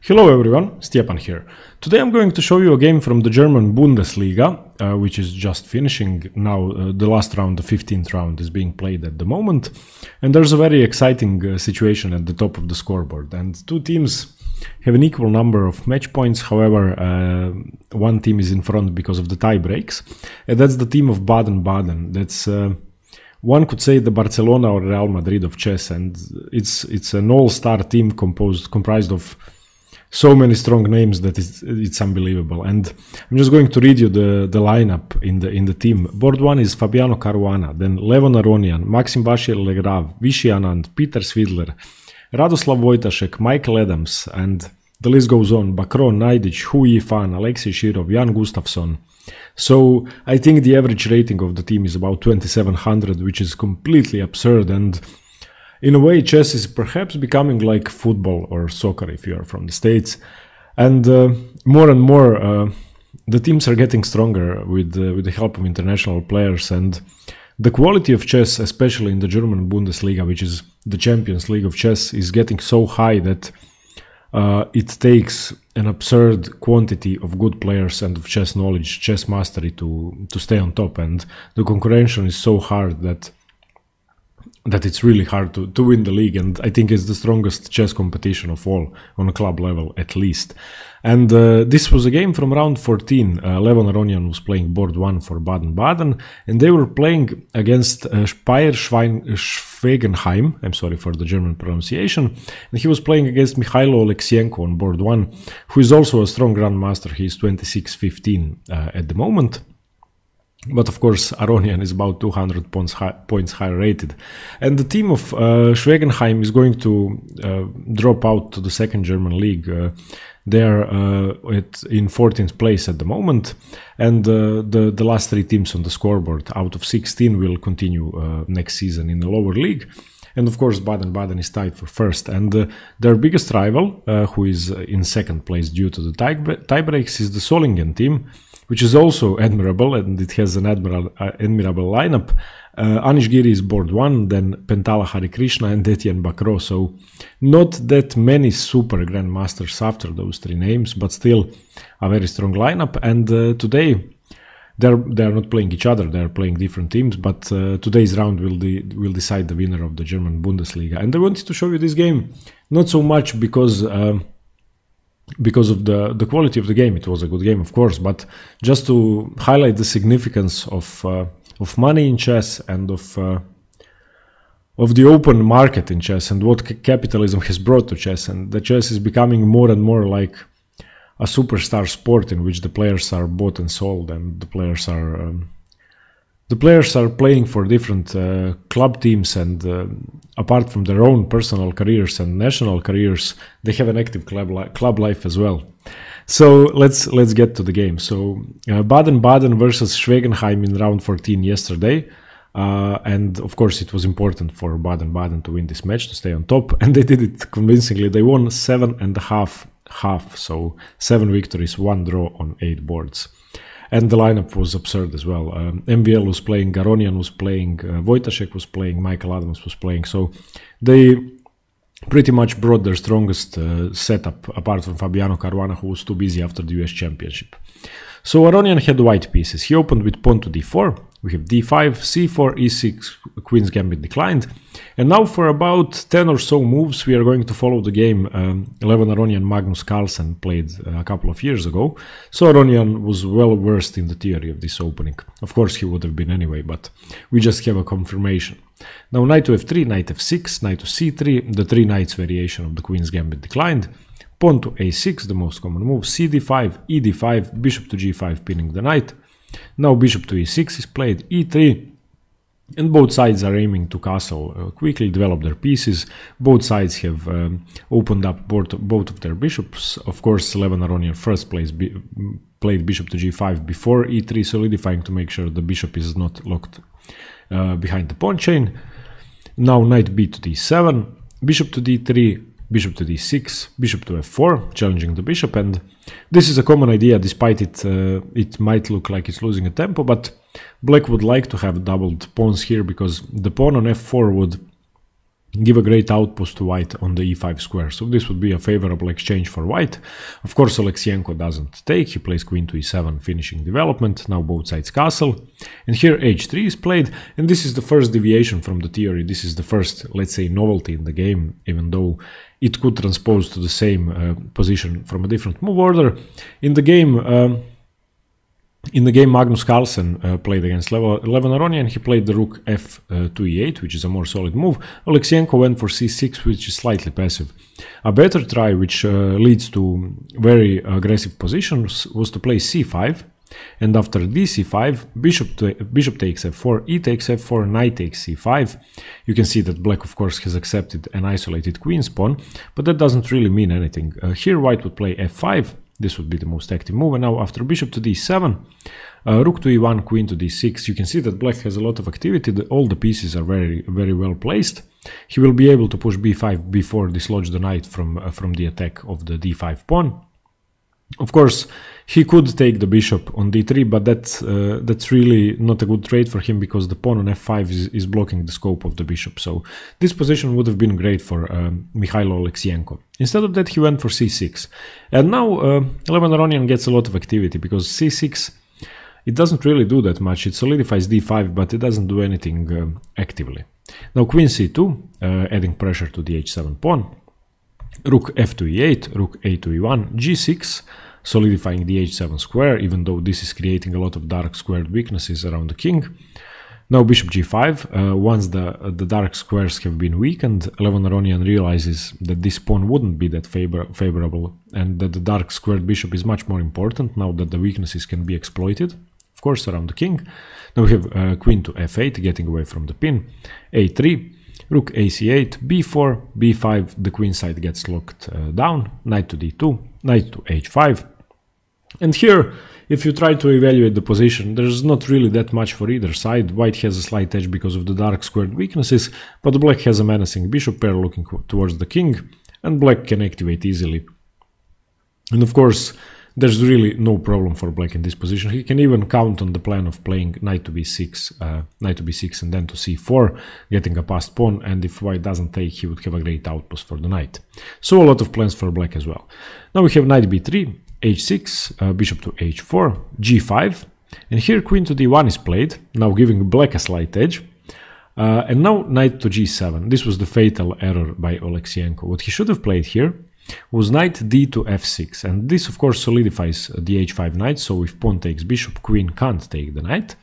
Hello everyone, Stepan here. Today I'm going to show you a game from the German Bundesliga, which is just finishing now. The last round, the 15th round, is being played at the moment. And there's a very exciting situation at the top of the scoreboard. And two teams have an equal number of match points. However, one team is in front because of the tie breaks. And that's the team of Baden Baden. That's one could say the Barcelona or Real Madrid of chess. And it's an all-star team comprised of so many strong names that it's unbelievable. And I'm just going to read you the lineup in the team. Board 1 is Fabiano Caruana, then Levon Aronian, Maxime Vachier-Lagrave, Vishy Anand, Peter Svidler, Radoslaw Wojtaszek, Michael Adams, and the list goes on. Bacrot, Najdic, Hou Yifan, Alexei Shirov, Jan Gustafsson. So I think the average rating of the team is about 2700, which is completely absurd. And in a way, chess is perhaps becoming like football or soccer if you are from the States. And more and more, the teams are getting stronger with the help of international players. And the quality of chess, especially in the German Bundesliga, which is the Champions League of chess, is getting so high that it takes an absurd quantity of good players and of chess knowledge, chess mastery to stay on top. And the concurrence is so hard that it's really hard to win the league, and I think it's the strongest chess competition of all, on a club level at least. And this was a game from round 14. Levon Aronian was playing board 1 for Baden Baden, and they were playing against Speyer-Schwegenheim, I'm sorry for the German pronunciation, and he was playing against Mikhailo Oleksienko on board 1, who is also a strong grandmaster. He is 26-15 at the moment. But of course, Aronian is about 200 points higher rated. And the team of Schwegenheim is going to drop out to the second German league. They are in 14th place at the moment. And the last three teams on the scoreboard out of 16 will continue next season in the lower league. And of course, Baden Baden is tied for first. And their biggest rival, who is in second place due to the tie breaks, is the Solingen team, which is also admirable, and it has an admirable lineup. Anish Giri is board 1, then Pentala Harikrishna and Etienne Bacrot. So not that many super grandmasters after those three names, but still a very strong lineup. And today they're not playing each other; they're playing different teams. But today's round will decide the winner of the German Bundesliga. And I wanted to show you this game not so much because of the quality of the game. It was a good game, of course, but just to highlight the significance of money in chess and of the open market in chess and what capitalism has brought to chess. And the chess is becoming more and more like a superstar sport in which the players are bought and sold, and the players are playing for different club teams, and apart from their own personal careers and national careers, they have an active club life as well. So let's get to the game. So Baden Baden versus Schwegenheim in round 14 yesterday, and of course it was important for Baden Baden to win this match to stay on top, and they did it convincingly. They won 7.5, so 7 victories, 1 draw on 8 boards. And the lineup was absurd as well. MVL was playing, Aronian was playing, Wojtaszek was playing, Michael Adams was playing. So they pretty much brought their strongest setup, apart from Fabiano Caruana, who was too busy after the US Championship. So Aronian had white pieces. He opened with pawn to d4. We have d5, c4, e6, queen's gambit declined. And now for about 10 or so moves, we are going to follow the game Levon Aronian Magnus Carlsen played a couple of years ago. So Aronian was well versed in the theory of this opening. Of course, he would have been anyway, but we just have a confirmation. Now knight to f3, knight f6, knight to c3, the 3 knights variation of the queen's gambit declined. Pawn to a6, the most common move, cd5, ed5, bishop to g5, pinning the knight. Now bishop to e6 is played, e3, and both sides are aiming to castle, quickly develop their pieces. Both sides have opened up both of their bishops. Of course, Levon Aronian first played bishop to g5 before e3, solidifying to make sure the bishop is not locked behind the pawn chain. Now knight b to d7, bishop to d3, bishop to d6, bishop to f4, challenging the bishop. And this is a common idea, despite it might look like it's losing a tempo, but black would like to have doubled pawns here, because the pawn on f4 give a great outpost to white on the e5 square. So this would be a favorable exchange for white. Of course, Oleksienko doesn't take. He plays queen to e7, finishing development. Now both sides castle. And here h3 is played. And this is the first deviation from the theory. This is the first, let's say, novelty in the game, even though it could transpose to the same position from a different move order. In the game, Magnus Carlsen played against Levon Aronian. He played the rook f to e8, which is a more solid move. Oleksienko went for c6, which is slightly passive. A better try, which leads to very aggressive positions, was to play c5. And after dc5, bishop takes f4, e takes f4, knight takes c5. You can see that black, of course, has accepted an isolated queen's pawn, but that doesn't really mean anything. Here white would play f5. This would be the most active move. And now after bishop to d7, rook to e1, queen to d6, you can see that black has a lot of activity. All the pieces are very, very well placed. He will be able to push b5 before dislodge the knight from the attack of the d5 pawn. Of course, he could take the bishop on d3, but that's really not a good trade for him because the pawn on f5 is blocking the scope of the bishop. So this position would have been great for Mikhailo Oleksienko. Instead of that, he went for c6. And now Levon Aronian gets a lot of activity because c6, it doesn't really do that much. It solidifies d5, but it doesn't do anything actively. Now queen c2, adding pressure to the h7 pawn. Rook f to e8, rook a to e1, g6, solidifying the h7 square, even though this is creating a lot of dark squared weaknesses around the king. Now bishop g5, once the dark squares have been weakened, Levon Aronian realizes that this pawn wouldn't be that favorable and that the dark squared bishop is much more important now that the weaknesses can be exploited, of course, around the king. Now we have queen to f8, getting away from the pin, a3, rook ac8, b4, b5, the queen side gets locked down, knight to d2, knight to h5. And here, if you try to evaluate the position, there's not really that much for either side. White has a slight edge because of the dark squared weaknesses, but black has a menacing bishop pair looking towards the king, and black can activate easily. And of course, there's really no problem for black in this position. He can even count on the plan of playing knight to b6, and then to c4, getting a passed pawn, and if white doesn't take, he would have a great outpost for the knight. So a lot of plans for black as well. Now we have knight b3, h6, bishop to h4, g5, and here queen to d1 is played, now giving black a slight edge. And now knight to g7. This was the fatal error by Oleksienko. What he should have played here was knight d to f6, and this of course solidifies the h5 knight, so if pawn takes bishop, queen can't take the knight.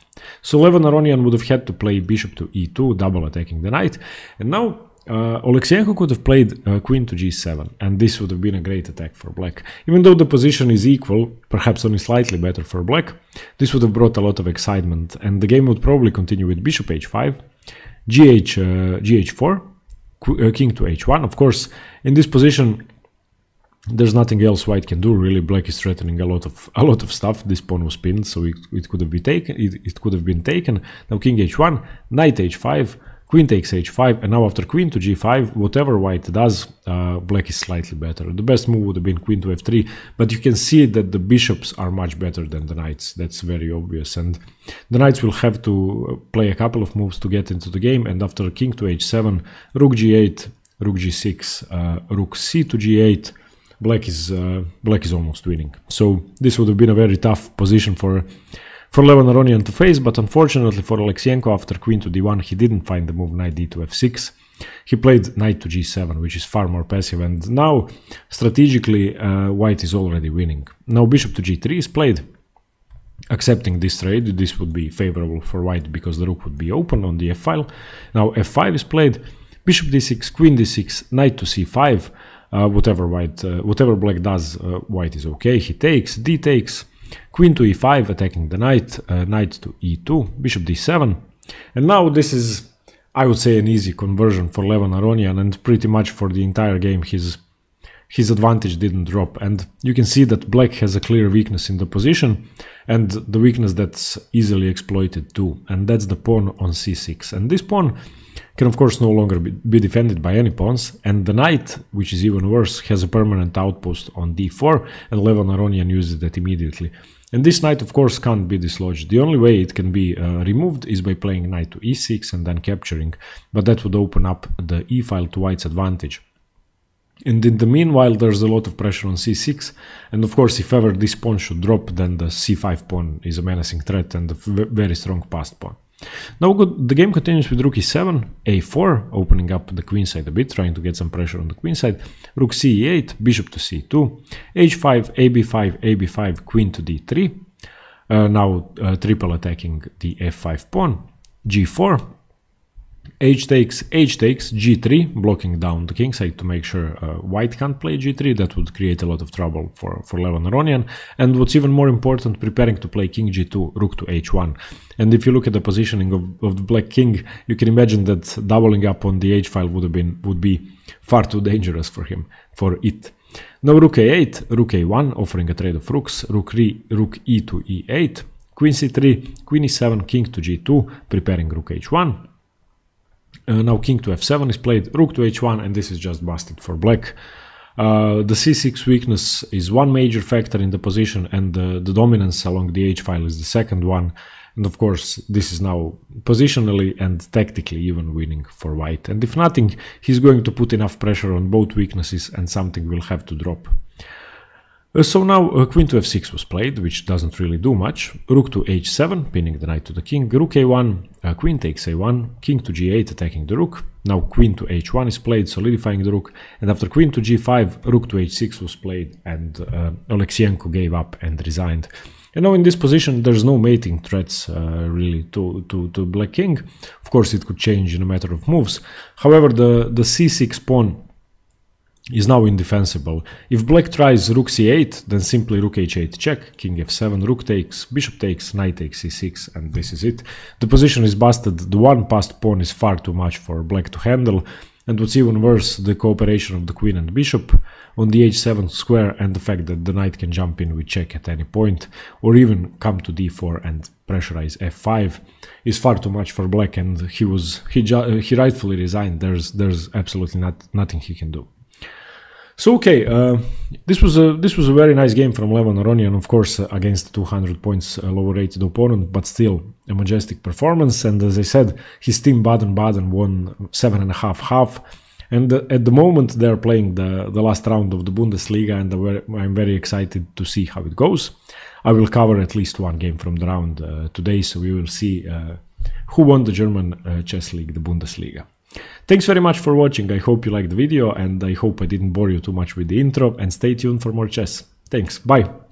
So Levon Aronian would have had to play bishop to e2, double attacking the knight, and now Oleksienko could have played queen to g7, and this would have been a great attack for black. Even though the position is equal, perhaps only slightly better for black, this would have brought a lot of excitement, and the game would probably continue with bishop h5, gh4, king to h1. Of course, in this position, there's nothing else white can do. Really, black is threatening a lot of stuff. This pawn was pinned, so it could have been taken. It could have been taken. Now king h1, knight h5, queen takes h5, and now after queen to g5, whatever white does, black is slightly better. The best move would have been queen to f3, but you can see that the bishops are much better than the knights. That's very obvious, and the knights will have to play a couple of moves to get into the game. And after king to h7, rook g8, rook g6, rook c to g8. Black is almost winning. So this would have been a very tough position for Levon Aronian to face, but unfortunately for Oleksienko, after queen to d1, he didn't find the move knight d to f6. He played knight to g7, which is far more passive, and now strategically white is already winning. Now bishop to g3 is played. Accepting this trade, this would be favorable for white because the rook would be open on the f file. Now f5 is played. Bishop d6, queen d6, knight to c5. Whatever black does, white is okay. He takes, d takes, queen to e5, attacking the knight, knight to e2, bishop d7. And now this is, I would say, an easy conversion for Levon Aronian, and pretty much for the entire game his advantage didn't drop. And you can see that black has a clear weakness in the position, and the weakness that's easily exploited too, and that's the pawn on c6. And this pawn can of course no longer be defended by any pawns, and the knight, which is even worse, has a permanent outpost on d4, and Levon Aronian uses that immediately. And this knight, of course, can't be dislodged. The only way it can be removed is by playing knight to e6 and then capturing, but that would open up the e file to white's advantage. And in the meanwhile, there's a lot of pressure on c6, and of course, if ever this pawn should drop, then the c5 pawn is a menacing threat and a very strong passed pawn. Now the game continues with rook e7, a4, opening up the queen side a bit, trying to get some pressure on the queen side, rook c8, bishop to c2, h5, ab5, ab5, queen to d3, now triple attacking the f5 pawn, g4, h takes, g3, blocking down the king side to make sure white can't play g3. That would create a lot of trouble for Levon Aronian. And what's even more important, preparing to play king g2, rook to h1. And if you look at the positioning of the black king, you can imagine that doubling up on the h file would be far too dangerous for him, for it. Now rook a8, rook a1, offering a trade of rooks, rook e to e8, queen c3, queen e7, king to g2, preparing rook h1. Now king to f7 is played, rook to h1, and this is just busted for black. The c6 weakness is one major factor in the position, and the dominance along the h file is the second one. And of course, this is now positionally and tactically even winning for white. And if nothing, he's going to put enough pressure on both weaknesses and something will have to drop. So now queen to f6 was played, which doesn't really do much. Rook to h7, pinning the knight to the king. Rook a1, queen takes a1, king to g8, attacking the rook. Now queen to h1 is played, solidifying the rook. And after queen to g5, rook to h6 was played, and Oleksienko gave up and resigned. And now in this position, there's no mating threats really to black king. Of course, it could change in a matter of moves. However, the c6 pawn is now indefensible. If black tries rook c8, then simply rook h8 check, king f7, rook takes, bishop takes, knight takes c6, and this is it. The position is busted. The one passed pawn is far too much for black to handle, and what's even worse, the cooperation of the queen and bishop on the h7 square, and the fact that the knight can jump in with check at any point, or even come to d4 and pressurize f5, is far too much for black, and he rightfully resigned. There's absolutely nothing he can do. So okay, this was a very nice game from Levon Aronian, of course, against 200 points lower rated opponent, but still a majestic performance. And as I said, his team Baden Baden won 7.5-half, and at the moment they're playing the last round of the Bundesliga, and I'm very excited to see how it goes. I will cover at least one game from the round today, so we will see who won the German chess league, the Bundesliga. Thanks very much for watching. I hope you liked the video, and I hope I didn't bore you too much with the intro, and stay tuned for more chess. Thanks, bye!